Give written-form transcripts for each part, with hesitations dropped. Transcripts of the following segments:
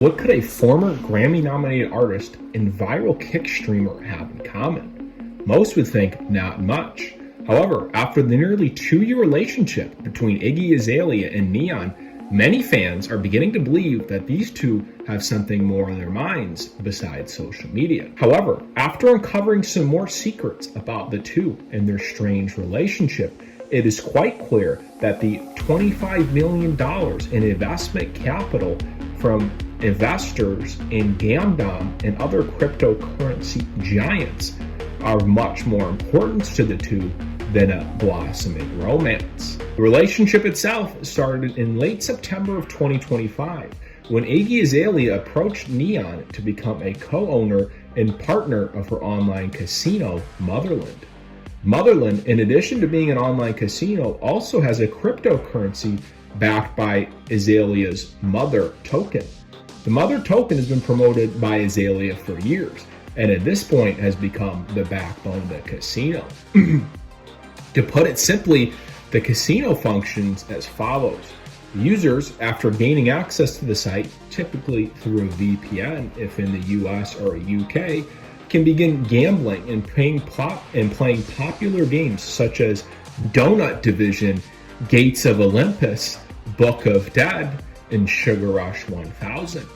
What could a former Grammy-nominated artist and viral kick streamer have in common? Most would think not much. However, after the nearly 2-year relationship between Iggy Azalea and N3on, many fans are beginning to believe that these two have something more on their minds besides social media. However, after uncovering some more secrets about the two and their strange relationship, it is quite clear that the $25 million in investment capital from investors in Gamdom and other cryptocurrency giants are of much more importance to the two than a blossoming romance. The relationship itself started in late September of 2025 when Iggy Azalea approached N3on to become a co-owner and partner of her online casino, Motherland. Motherland, in addition to being an online casino, also has a cryptocurrency backed by Azalea's Mother token. The Mother token has been promoted by Azalea for years, and at this point has become the backbone of the casino. To put it simply, the casino functions as follows. Users, after gaining access to the site, typically through a VPN if in the US or UK, can begin gambling and playing popular games such as Donut Division, Gates of Olympus, Book of Dead, and Sugar Rush 1000.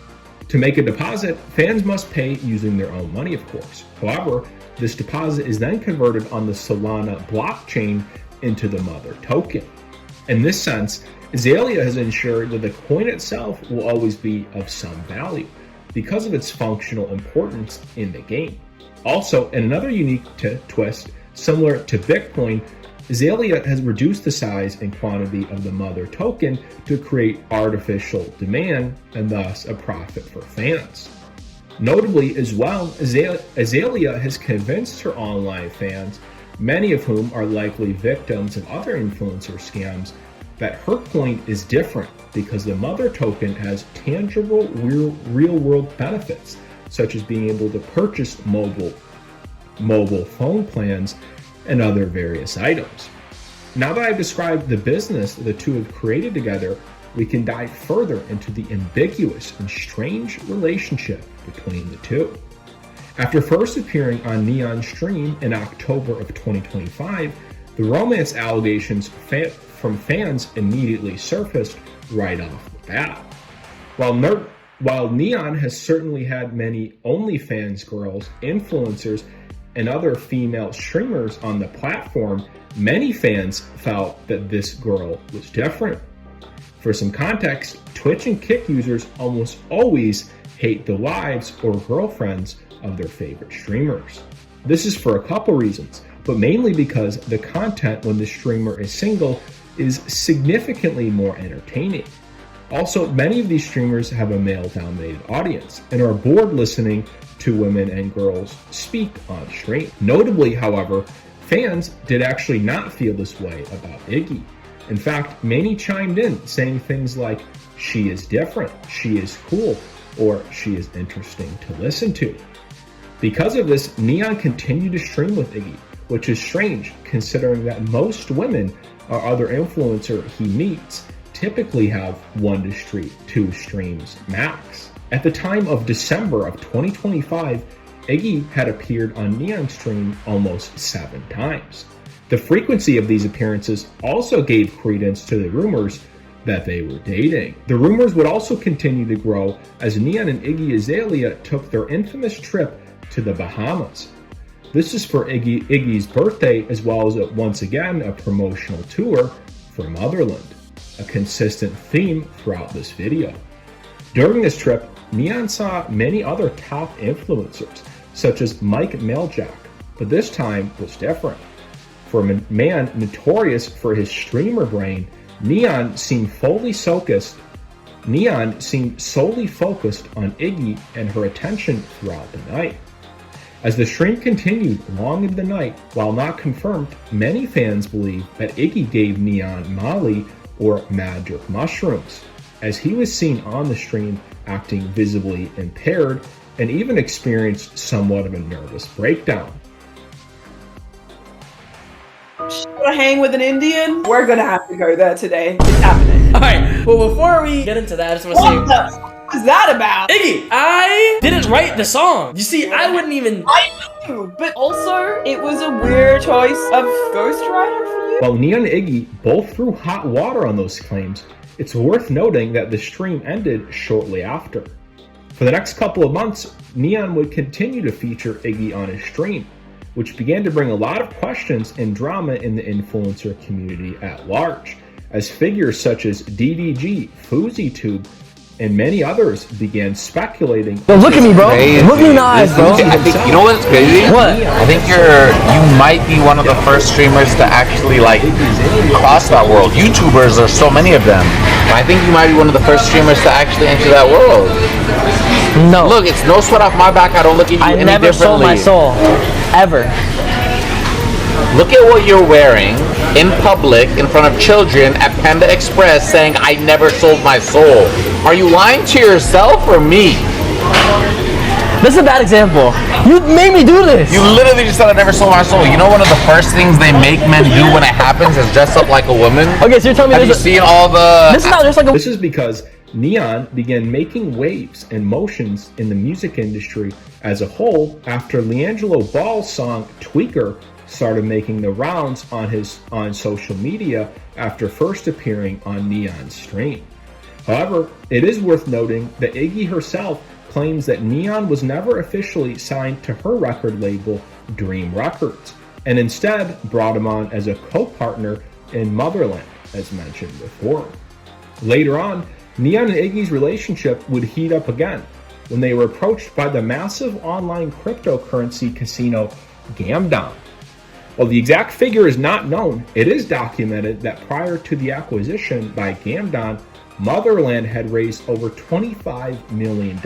To make a deposit, fans must pay using their own money, of course. However, this deposit is then converted on the Solana blockchain into the Mother token. In this sense, Azalea has ensured that the coin itself will always be of some value because of its functional importance in the game. Also, in another unique twist, similar to Bitcoin, Azalea has reduced the size and quantity of the Mother token to create artificial demand and thus a profit for fans. Notably as well, Azalea has convinced her online fans, many of whom are likely victims of other influencer scams, that her coin is different because the Mother token has tangible real-world benefits, such as being able to purchase mobile phone plans and other various items. Now that I've described the business the two have created together, we can dive further into the ambiguous and strange relationship between the two. After first appearing on N3on's stream in October of 2025, the romance allegations from fans immediately surfaced right off the bat. While N3on has certainly had many OnlyFans girls, influencers, and other female streamers on the platform, many fans felt that this girl was different. For some context, Twitch and Kick users almost always hate the wives or girlfriends of their favorite streamers. This is for a couple reasons, but mainly because the content when the streamer is single is significantly more entertaining. Also, many of these streamers have a male-dominated audience and are bored listening to women and girls speak on stream. Notably, however, fans did actually not feel this way about Iggy. In fact, many chimed in saying things like, "She is different," "She is cool," or "She is interesting to listen to." Because of this, N3on continued to stream with Iggy, which is strange considering that most women or other influencer he meets typically have 1 to 2 streams max. At the time of December of 2025, Iggy had appeared on N3on's stream almost 7 times. The frequency of these appearances also gave credence to the rumors that they were dating. The rumors would also continue to grow as N3on and Iggy Azalea took their infamous trip to the Bahamas. This is for Iggy's birthday, as well as once again a promotional tour for Motherland, a consistent theme throughout this video. During this trip, N3on saw many other top influencers, such as Mike Meljack, but this time was different. For a man notorious for his streamer brain, N3on seemed solely focused on Iggy and her attention throughout the night. As the stream continued long into the night, while not confirmed, many fans believe that Iggy gave N3on Molly or magic mushrooms, as he was seen on the stream acting visibly impaired and even experienced somewhat of a nervous breakdown. Want to hang with an Indian? We're gonna have to go there today. It's happening. All right. Well, before we get into that, I just want to say What's that about? Iggy, I didn't write the song. You see, I wouldn't even. I know, but also it was a weird choice of ghostwriter for you. While N3on and Iggy both threw hot water on those claims, it's worth noting that the stream ended shortly after. For the next couple of months, N3on would continue to feature Iggy on his stream, which began to bring a lot of questions and drama in the influencer community at large, as figures such as DDG, FouseyTube, and many others began speculating. Yo, look at me, bro. Look me in the eyes, bro. I think, you know what's crazy? What? I think you might be one of the first streamers to actually like cross that world. YouTubers, there's so many of them. I think you might be one of the first streamers to actually enter that world. No. Look, it's no sweat off my back. I don't look at you I any never sold differently. my soul. Ever. Look at what you're wearing in public in front of children at Panda Express saying, I never sold my soul. Are you lying to yourself or me? This is a bad example. You made me do this. You literally just said I never sold my soul. You know one of the first things they make men do when it happens is dress up like a woman? Okay, so you're telling me Have you seen all the... This is not just like a... This is because N3on began making waves and motions in the music industry as a whole after Leangelo Ball's song Tweaker started making the rounds on social media after first appearing on N3on's stream. However, it is worth noting that Iggy herself claims that N3on was never officially signed to her record label, Dream Records, and instead brought him on as a co-partner in Motherland, as mentioned before. Later on, N3on and Iggy's relationship would heat up again when they were approached by the massive online cryptocurrency casino Gamdom. While the exact figure is not known, it is documented that prior to the acquisition by Gamdom, Motherland had raised over $25 million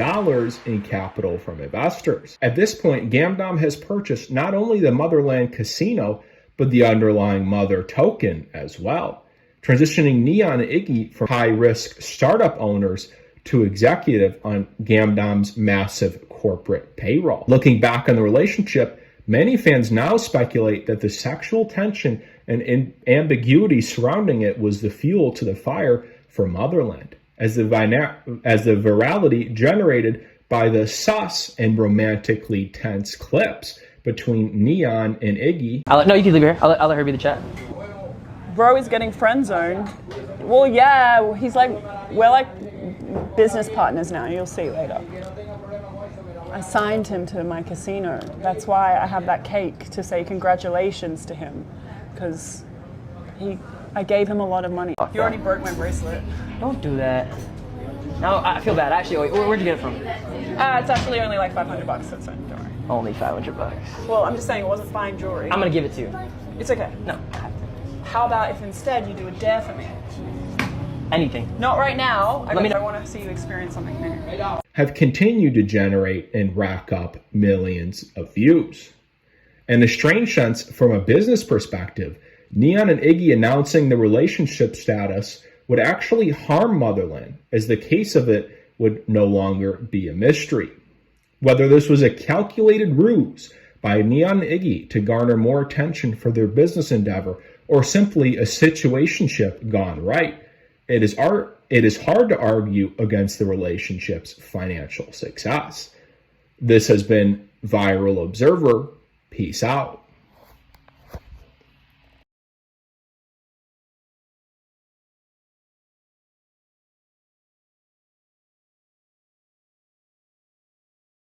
in capital from investors. At this point, Gamdom has purchased not only the Motherland casino, but the underlying Mother token as well, transitioning N3on and Iggy from high-risk startup owners to executive on Gamdom's massive corporate payroll. Looking back on the relationship, many fans now speculate that the sexual tension and ambiguity surrounding it was the fuel to the fire for Motherland, as the virality generated by the sus and romantically tense clips between N3on and Iggy. No, you can leave here. I'll let her be the chat. Bro is getting friend zoned. Well, yeah, we're like business partners now. You'll see later. I signed him to my casino. That's why I have that cake to say congratulations to him, because I gave him a lot of money. You already broke my bracelet. Don't do that. No, I feel bad. Actually, where'd you get it from? It's actually only like $500. That's fine. Don't worry. Only $500. Well, I'm just saying it wasn't fine jewelry. I'm gonna give it to you. It's okay. No. How about if instead you do a dare for me? Anything. Not right now. I know. want to see you experience something new. Have continued to generate and rack up millions of views. And a strange sense from a business perspective, N3on and Iggy announcing the relationship status would actually harm Motherland, as the case of it would no longer be a mystery. Whether this was a calculated ruse by N3on and Iggy to garner more attention for their business endeavor, or simply a situationship gone right, it is hard to argue against the relationship's financial success. This has been Viral Observer. Peace out.